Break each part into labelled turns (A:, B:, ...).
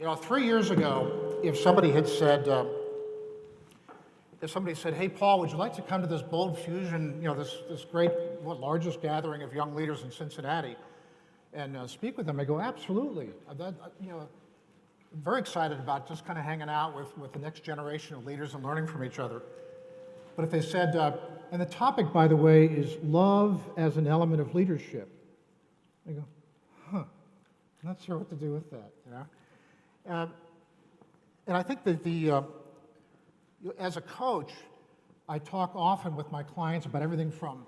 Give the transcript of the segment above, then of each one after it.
A: 3 years ago, if somebody said, "Hey, Paul, would you like to come to this Bold Fusion, this great, largest gathering of young leaders in Cincinnati, and speak with them?" I go, "Absolutely." I'm very excited about just kind of hanging out with the next generation of leaders and learning from each other. But if they said, and the topic, by the way, is love as an element of leadership, I go, I'm not sure what to do with that, And I think that as a coach, I talk often with my clients about everything from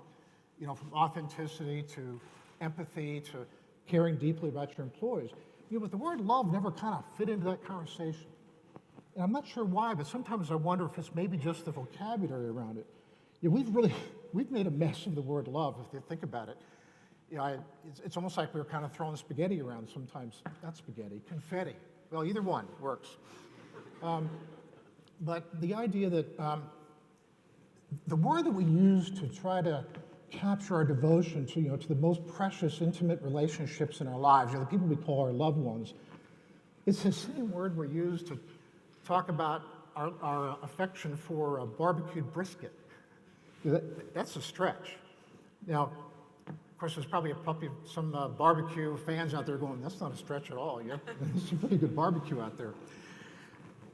A: authenticity to empathy to caring deeply about your employees. But the word love never kind of fit into that conversation. And I'm not sure why, but sometimes I wonder if it's maybe just the vocabulary around it. We've made a mess of the word love, if you think about it. It's almost like we were kind of throwing spaghetti around sometimes. Not spaghetti, confetti. Well, either one works. But the idea that the word that we use to try to capture our devotion to the most precious, intimate relationships in our lives, the people we call our loved ones, it's the same word we use to talk about our affection for barbecued brisket. That's a stretch. Now, of course, there's probably some barbecue fans out there going, "That's not a stretch at all. There's some pretty good barbecue out there."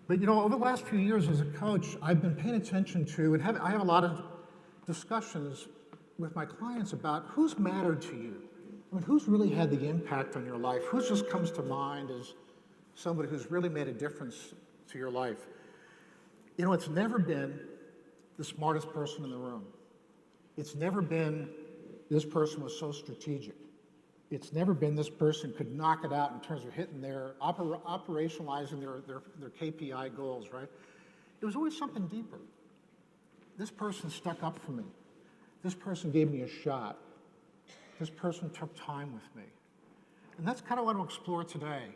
A: But over the last few years as a coach, I've been paying attention to, and I have a lot of discussions with my clients about who's mattered to you. I mean, who's really had the impact on your life? Who just comes to mind as somebody who's really made a difference to your life? It's never been the smartest person in the room. It's never been this person was so strategic. It's never been this person could knock it out in terms of hitting operationalizing their KPI goals, right? It was always something deeper. This person stuck up for me. This person gave me a shot. This person took time with me. And that's kind of what I'll explore today.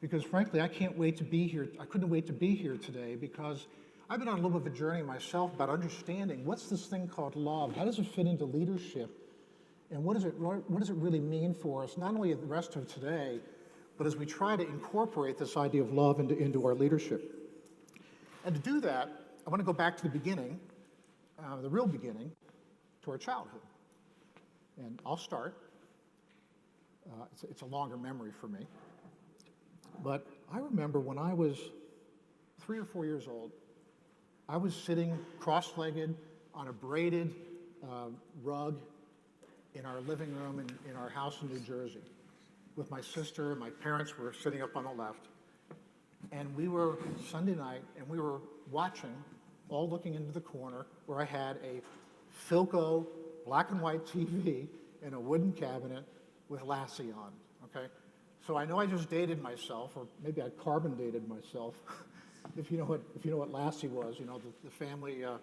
A: Because frankly, I can't wait to be here. I couldn't wait to be here today because I've been on a little bit of a journey myself about understanding what's this thing called love? How does it fit into leadership? And what does it really mean for us, not only the rest of today, but as we try to incorporate this idea of love into our leadership. And to do that, I want to go back to the beginning, the real beginning, to our childhood. And I'll start. It's a longer memory for me. But I remember when I was 3 or 4 years old, I was sitting cross-legged on a braided rug in our living room in our house in New Jersey with my sister. My parents were sitting up on the left. And we were Sunday night, and we were watching, all looking into the corner, where I had a Philco black and white TV in a wooden cabinet with Lassie on, okay? So I know I just dated myself, or maybe I carbon dated myself. If you know what Lassie was, the family out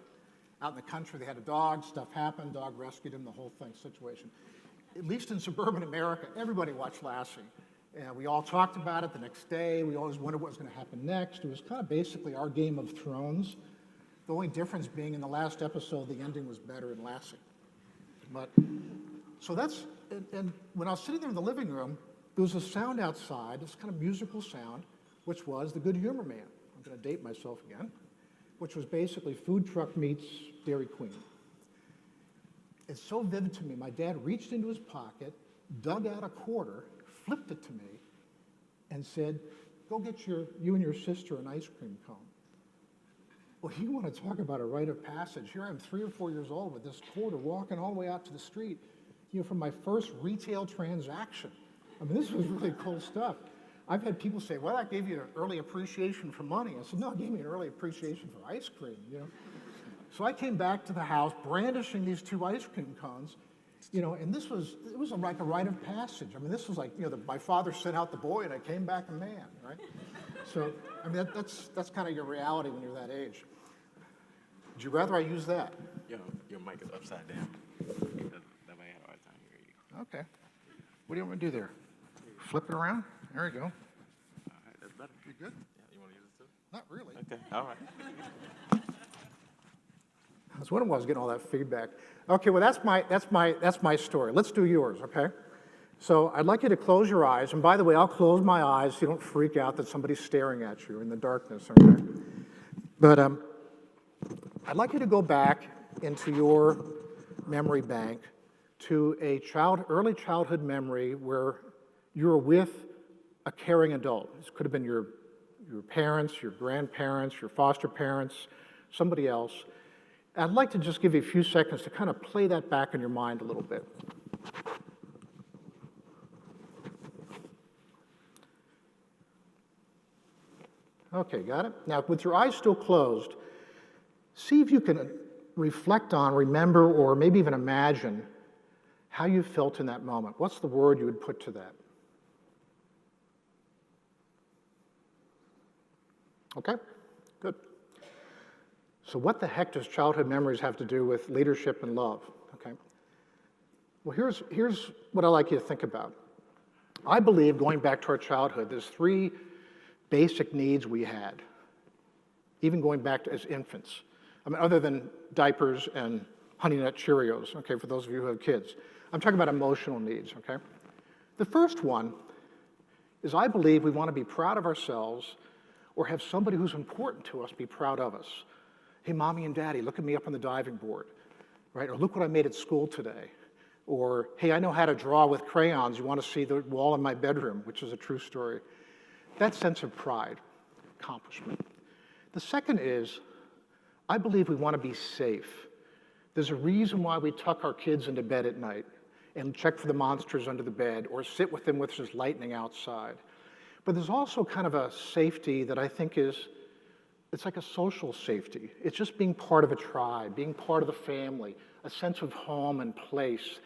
A: in the country, they had a dog, stuff happened, dog rescued him, the whole thing situation. At least in suburban America, everybody watched Lassie. And we all talked about it the next day. We always wondered what was going to happen next. It was kind of basically our Game of Thrones. The only difference being in the last episode, the ending was better in Lassie. So and when I was sitting there in the living room, there was a sound outside, this kind of musical sound, which was the Good Humor Man. I'm going to date myself again, which was basically food truck meets Dairy Queen. It's so vivid to me. My dad reached into his pocket, dug out a quarter, flipped it to me, and said, "Go get you and your sister an ice cream cone." Well, you want to talk about a rite of passage. Here I am 3 or 4 years old with this quarter walking all the way out to the street, from my first retail transaction. I mean, this was really cool stuff. I've had people say, "Well, that gave you an early appreciation for money." I said, "No, it gave me an early appreciation for ice cream, So I came back to the house brandishing these 2 ice cream cones, and it was like a rite of passage. I mean, this was like, my father sent out the boy and I came back a man, right? So, I mean, that's kind of your reality when you're that age. Would you rather I use that?
B: Your mic is upside down. That way I have a hard time hearing you.
A: Okay. What do you want me to do there? Flip it around? There you go.
B: All right, that's better.
A: You good?
B: Yeah, you want to use it too?
A: Not really.
B: Okay, all right.
A: That's what I was getting all that feedback. Okay, well that's my story. Let's do yours, okay? So I'd like you to close your eyes. And by the way, I'll close my eyes so you don't freak out that somebody's staring at you in the darkness, okay? But I'd like you to go back into your memory bank to a early childhood memory where you were with a caring adult. This could have been your parents, your grandparents, your foster parents, somebody else. I'd like to just give you a few seconds to kind of play that back in your mind a little bit. Okay, got it? Now, with your eyes still closed, see if you can reflect on, remember, or maybe even imagine how you felt in that moment. What's the word you would put to that? Okay, good. So what the heck does childhood memories have to do with leadership and love? Okay. Well, here's what I'd like you to think about. I believe, going back to our childhood, there's three basic needs we had, even going back to as infants. I mean, other than diapers and Honey Nut Cheerios, okay, for those of you who have kids. I'm talking about emotional needs, okay? The first one is I believe we want to be proud of ourselves or have somebody who's important to us be proud of us. Hey, mommy and daddy, look at me up on the diving board, right? Or look what I made at school today. Or, hey, I know how to draw with crayons. You want to see the wall in my bedroom, which is a true story. That sense of pride, accomplishment. The second is, I believe we want to be safe. There's a reason why we tuck our kids into bed at night and check for the monsters under the bed or sit with them when there's lightning outside. But there's also kind of a safety that I think it's like a social safety. It's just being part of a tribe, being part of the family, a sense of home and place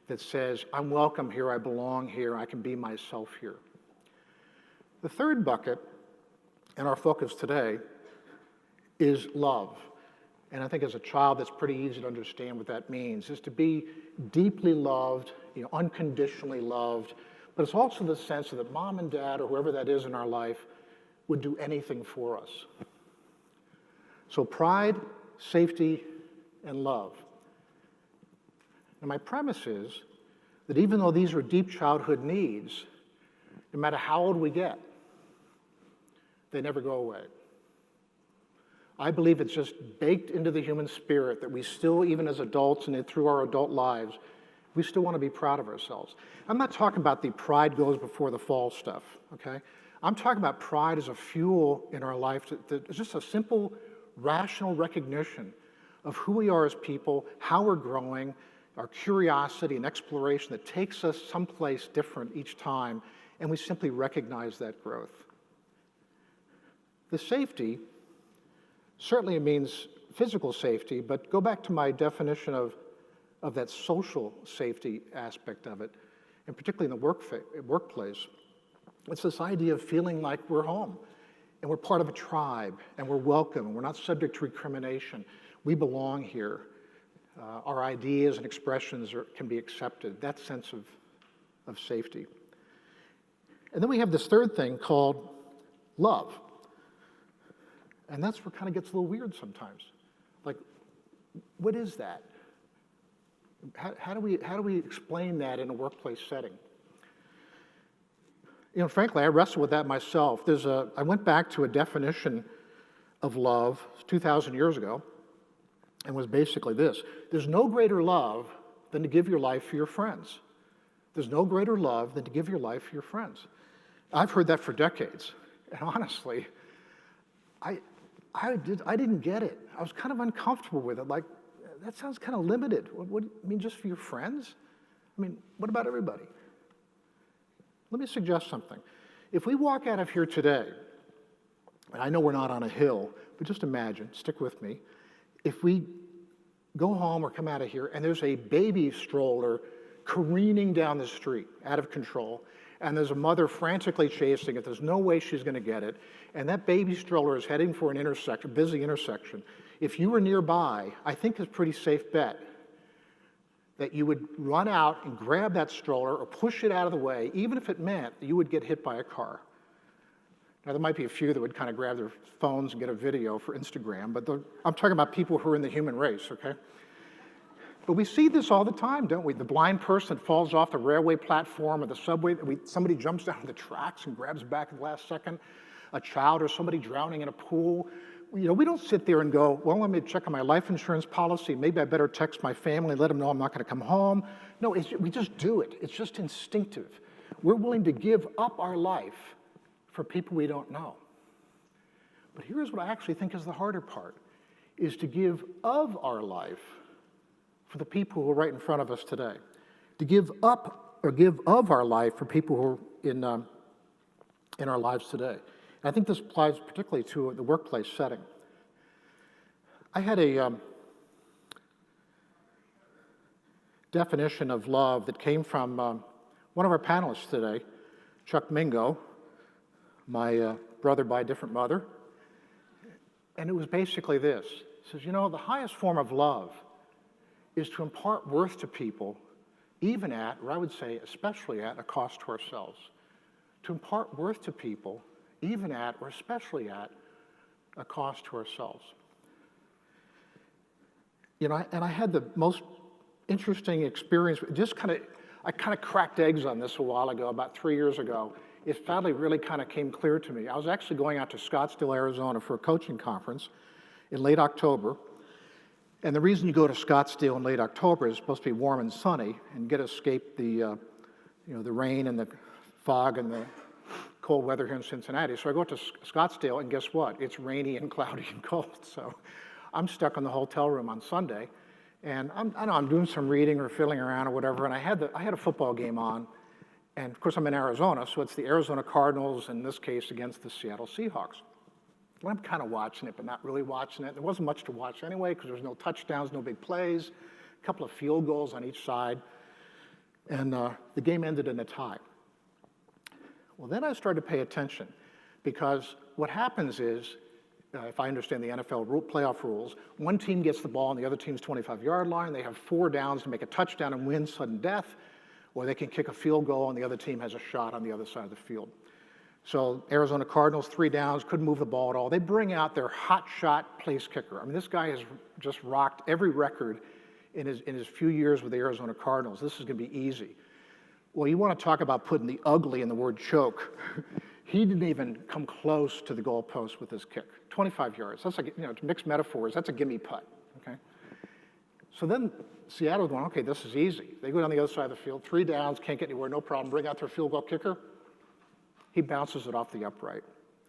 A: that says, I'm welcome here, I belong here, I can be myself here. The third bucket, and our focus today, is love. And I think as a child, that's pretty easy to understand what that means, is to be deeply loved, unconditionally loved, but it's also the sense that mom and dad, or whoever that is in our life, would do anything for us. So pride, safety, and love. And my premise is that even though these are deep childhood needs, no matter how old we get, they never go away. I believe it's just baked into the human spirit that we still, even as adults and through our adult lives, we still want to be proud of ourselves. I'm not talking about the pride goes before the fall stuff, okay? I'm talking about pride as a fuel in our life that is just a simple, rational recognition of who we are as people, how we're growing, our curiosity and exploration that takes us someplace different each time, and we simply recognize that growth. The safety certainly means physical safety, but go back to my definition of that social safety aspect of it, and particularly in the workplace. It's this idea of feeling like we're home, and we're part of a tribe, and we're welcome, and we're not subject to recrimination. We belong here. Our ideas and expressions can be accepted. That sense of safety. And then we have this third thing called love. And that's where it kind of gets a little weird sometimes. Like, what is that? How do we explain that in a workplace setting? Frankly, I wrestled with that myself. I went back to a definition of love 2,000 years ago, and was basically this: there's no greater love than to give your life for your friends. There's no greater love than to give your life for your friends. I've heard that for decades, and honestly, I didn't get it. I was kind of uncomfortable with it. Like, that sounds kind of limited. What I mean, just for your friends? I mean, what about everybody? Let me suggest something. If we walk out of here today, and I know we're not on a hill, but just imagine, stick with me. If we go home or come out of here and there's a baby stroller careening down the street, out of control, and there's a mother frantically chasing it, there's no way she's going to get it, and that baby stroller is heading for an intersection, busy intersection. If you were nearby, I think it's a pretty safe bet that you would run out and grab that stroller or push it out of the way, even if it meant that you would get hit by a car. Now, there might be a few that would kind of grab their phones and get a video for Instagram, but I'm talking about people who are in the human race, okay? But we see this all the time, don't we? The blind person falls off the railway platform or the subway. Somebody jumps down the tracks and grabs back at the last second. A child or somebody drowning in a pool. We don't sit there and go, well, let me check on my life insurance policy. Maybe I better text my family and let them know I'm not going to come home. No, we just do it. It's just instinctive. We're willing to give up our life for people we don't know. But here's what I actually think is the harder part, is to give of our life for the people who are right in front of us today. To give up or give of our life for people who are in our lives today. And I think this applies particularly to the workplace setting. I had a definition of love that came from one of our panelists today, Chuck Mingo, my brother by a different mother. And it was basically this. He says, the highest form of love is to impart worth to people, even at, or I would say especially at, a cost to ourselves. To impart worth to people, even at, or especially at, a cost to ourselves. And I had the most interesting experience. I kind of cracked eggs on this a while ago, about 3 years ago. It finally really kind of came clear to me. I was actually going out to Scottsdale, Arizona for a coaching conference in late October. And the reason you go to Scottsdale in late October is supposed to be warm and sunny and get to escape the rain and the fog and the cold weather here in Cincinnati. So I go to Scottsdale, and guess what? It's rainy and cloudy and cold. So I'm stuck in the hotel room on Sunday, and I'm doing some reading or fiddling around or whatever, and I had a football game on, and of course I'm in Arizona, so it's the Arizona Cardinals, in this case against the Seattle Seahawks. Well, I'm kind of watching it, but not really watching it. There wasn't much to watch anyway, because there was no touchdowns, no big plays, a couple of field goals on each side, and the game ended in a tie. Well, then I started to pay attention, because what happens is, if I understand the NFL playoff rules, one team gets the ball on the other team's 25-yard line. They have 4 downs to make a touchdown and win sudden death, or they can kick a field goal and the other team has a shot on the other side of the field. So Arizona Cardinals, 3 downs, couldn't move the ball at all. They bring out their hot shot place kicker. I mean, this guy has just rocked every record in his few years with the Arizona Cardinals. This is going to be easy. Well, you want to talk about putting the ugly in the word choke. He didn't even come close to the goalpost with his kick. 25 yards. That's like, mixed metaphors. That's a gimme putt. Okay. So then Seattle's going, okay, this is easy. They go down the other side of the field, 3 downs, can't get anywhere, no problem. Bring out their field goal kicker. He bounces it off the upright.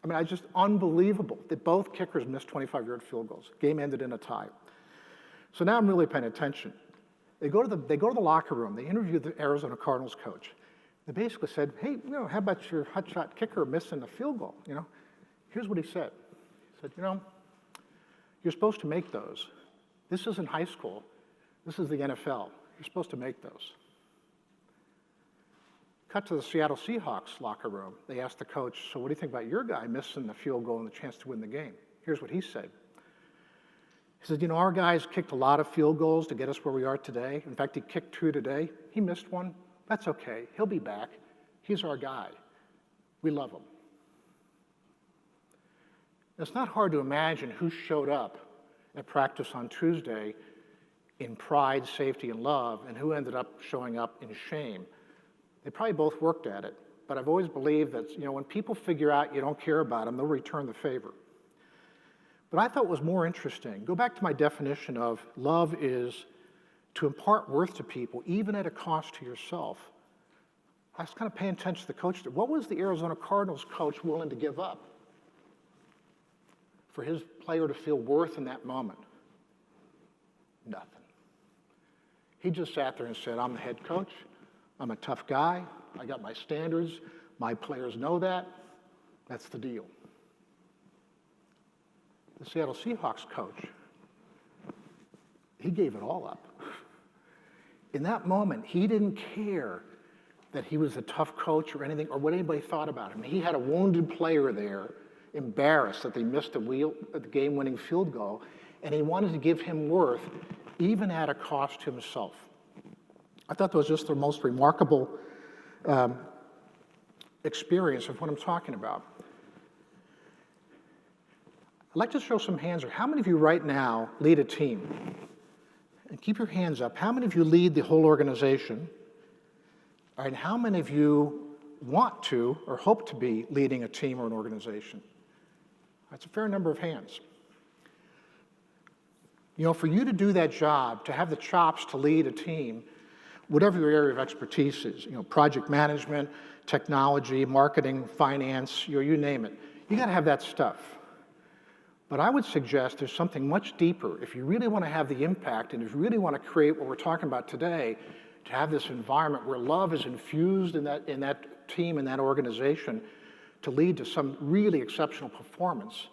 A: I mean, just unbelievable that both kickers missed 25-yard field goals. Game ended in a tie. So now I'm really paying attention. They go to the locker room. They interview the Arizona Cardinals coach. They basically said, hey, how about your hot shot kicker missing the field goal? Here's what he said. He said, you're supposed to make those. This isn't high school. This is the NFL. You're supposed to make those. Cut to the Seattle Seahawks locker room. They asked the coach, so what do you think about your guy missing the field goal and the chance to win the game? Here's what he said. He said, our guys kicked a lot of field goals to get us where we are today. In fact, he kicked 2 today. He missed one. That's okay. He'll be back. He's our guy. We love him. It's not hard to imagine who showed up at practice on Tuesday in pride, safety, and love, and who ended up showing up in shame. They probably both worked at it, but I've always believed that when people figure out you don't care about them, they'll return the favor. But I thought was more interesting, go back to my definition of love is to impart worth to people, even at a cost to yourself. I was kind of paying attention to the coach. What was the Arizona Cardinals coach willing to give up for his player to feel worth in that moment? Nothing. He just sat there and said, I'm the head coach. I'm a tough guy. I got my standards. My players know that. That's the deal. The Seattle Seahawks coach, he gave it all up. In that moment, he didn't care that he was a tough coach or anything, or what anybody thought about him. He had a wounded player there, embarrassed that they missed the game-winning field goal, and he wanted to give him worth, even at a cost to himself. I thought that was just the most remarkable experience of what I'm talking about. I'd like to show some hands. How many of you right now lead a team? and keep your hands up, how many of you lead the whole organization? All right, and how many of you want to or hope to be leading a team or an organization? That's a fair number of hands. You know, for you to do that job, to have the chops to lead a team, whatever your area of expertise is, you know, project management, technology, marketing, finance, you name it, you got to have that stuff. But I would suggest there's something much deeper. If you really want to have the impact and if you really want to create what we're talking about today, to have this environment where love is infused in that team, in that organization, to lead to some really exceptional performance,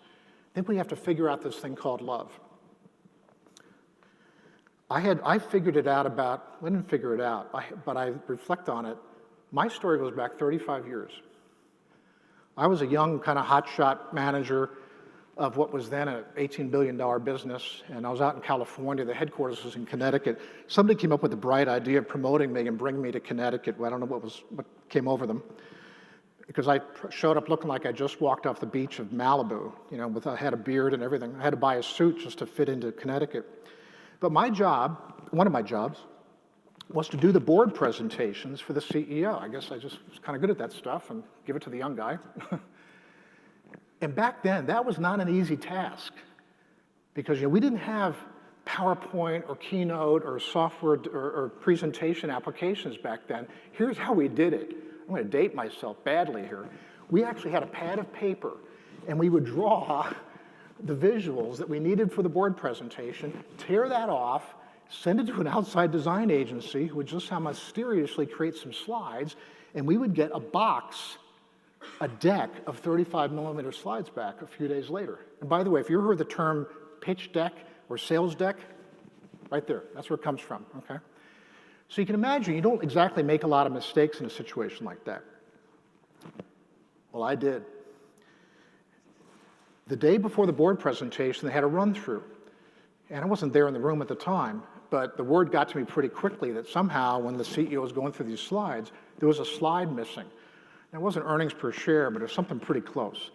A: I think we have to figure out this thing called love. I figured it out I didn't figure it out, but I reflect on it. My story goes back 35 years. I was a young kind of hotshot manager of what was then an $18 billion business, and I was out in California. The headquarters was in Connecticut. Somebody came up with the bright idea of promoting me and bringing me to Connecticut. Well, I don't know what came over them, because I showed up looking like I just walked off the beach of Malibu, you know, I had a beard and everything. I had to buy a suit just to fit into Connecticut. But my job, one of my jobs, was to do the board presentations for the CEO. I guess I just was kind of good at that stuff and give it to the young guy. And back then, that was not an easy task, because you know, we didn't have PowerPoint or Keynote or software or presentation applications back then. Here's how we did it. I'm going to date myself badly here. We actually had a pad of paper, and we would draw the visuals that we needed for the board presentation, tear that off, send it to an outside design agency who would just mysteriously create some slides, and we would get a deck of 35 millimeter slides back a few days later. And by the way, if you ever heard the term pitch deck or sales deck, right there, that's where it comes from, okay? So you can imagine you don't exactly make a lot of mistakes in a situation like that. Well, I did. The day before the board presentation, they had a run-through. And I wasn't there in the room at the time, but the word got to me pretty quickly that somehow when the CEO was going through these slides, there was a slide missing. It wasn't earnings per share, but it was something pretty close.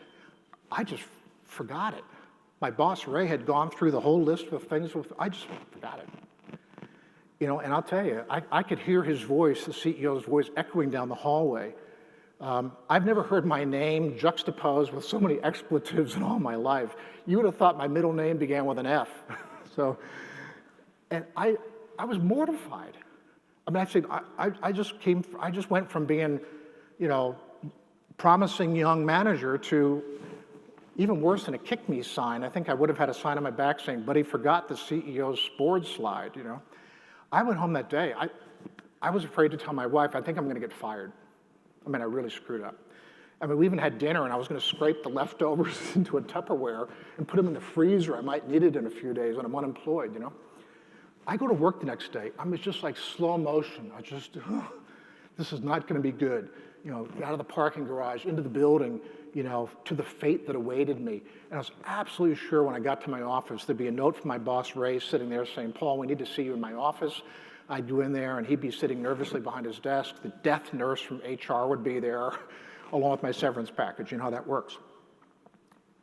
A: I just forgot it. My boss, Ray, had gone through the whole list of things. I just forgot it. You know, and I'll tell you, I could hear his voice, the CEO's voice, echoing down the hallway. I've never heard my name juxtaposed with so many expletives in all my life. You would have thought my middle name began with an F. So, and I was mortified. I mean, actually, I just went from being, you know, promising young manager to even worse than a kick me sign. I think I would have had a sign on my back saying, but he forgot the CEO's board slide, you know. I went home that day. I was afraid to tell my wife, I think I'm going to get fired. I mean, I really screwed up. I mean, we even had dinner, and I was going to scrape the leftovers into a Tupperware and put them in the freezer. I might need it in a few days when I'm unemployed, you know. I go to work the next day. I'm just like slow motion. This is not going to be good. You know, out of the parking garage, into the building, you know, to the fate that awaited me. And I was absolutely sure when I got to my office, there'd be a note from my boss, Ray, sitting there saying, Paul, we need to see you in my office. I'd go in there, and he'd be sitting nervously behind his desk. The death nurse from HR would be there, along with my severance package. You know how that works.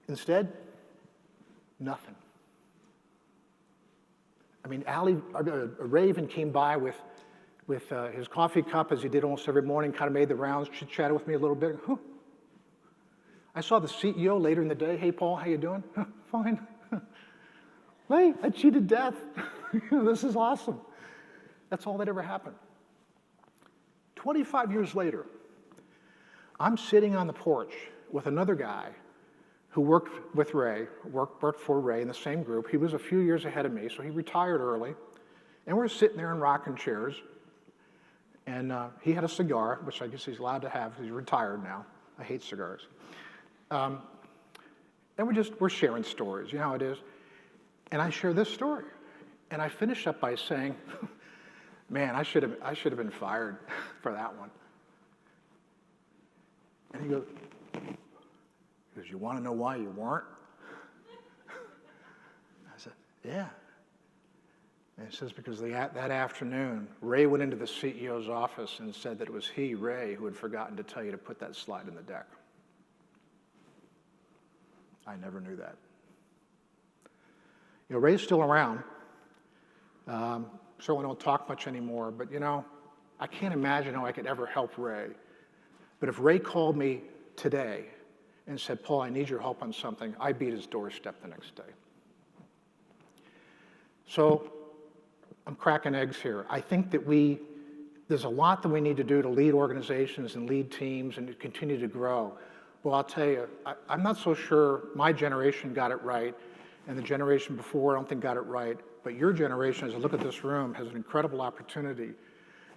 A: Instead, nothing. I mean, Ray even came by with his coffee cup, as he did almost every morning, kind of made the rounds, chit-chatted with me a little bit. I saw the CEO later in the day. Hey, Paul, how you doing? Fine. Hey, I cheated death. This is awesome. That's all that ever happened. 25 years later, I'm sitting on the porch with another guy who worked with Ray, worked for Ray in the same group. He was a few years ahead of me, so he retired early. And we're sitting there in rocking chairs. And he had a cigar, which I guess he's allowed to have. He's retired now. I hate cigars. And we're sharing stories. You know how it is. And I share this story. And I finish up by saying, man, I should have been fired for that one. And he goes, you want to know why you weren't? I said, yeah. And he says, because that afternoon, Ray went into the CEO's office and said that it was he, Ray, who had forgotten to tell you to put that slide in the deck. I never knew that. You know, Ray's still around. Certainly don't talk much anymore, but you know, I can't imagine how I could ever help Ray. But if Ray called me today and said, Paul, I need your help on something, I'd be at his doorstep the next day. So I'm cracking eggs here. I think that there's a lot that we need to do to lead organizations and lead teams and to continue to grow. Well, I'll tell you, I'm not so sure my generation got it right, and the generation before I don't think got it right, but your generation, as I look at this room, has an incredible opportunity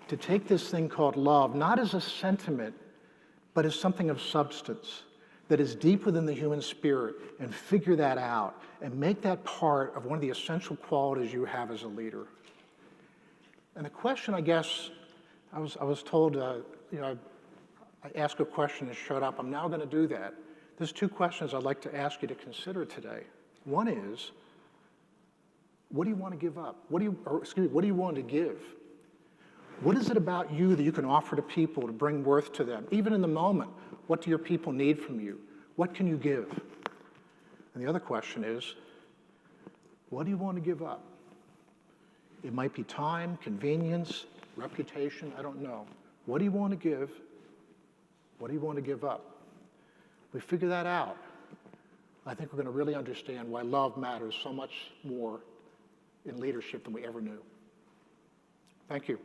A: to take this thing called love, not as a sentiment, but as something of substance that is deep within the human spirit, and figure that out and make that part of one of the essential qualities you have as a leader. And the question, I guess, I was told, you know, I asked a question and shut up. I'm now going to do that. There's two questions I'd like to ask you to consider today. One is, what do you want to give up? What do you want to give? What is it about you that you can offer to people to bring worth to them? Even in the moment, what do your people need from you? What can you give? And the other question is, what do you want to give up? It might be time, convenience, reputation, I don't know. What do you want to give? What do you want to give up? We figure that out. I think we're going to really understand why love matters so much more in leadership than we ever knew. Thank you.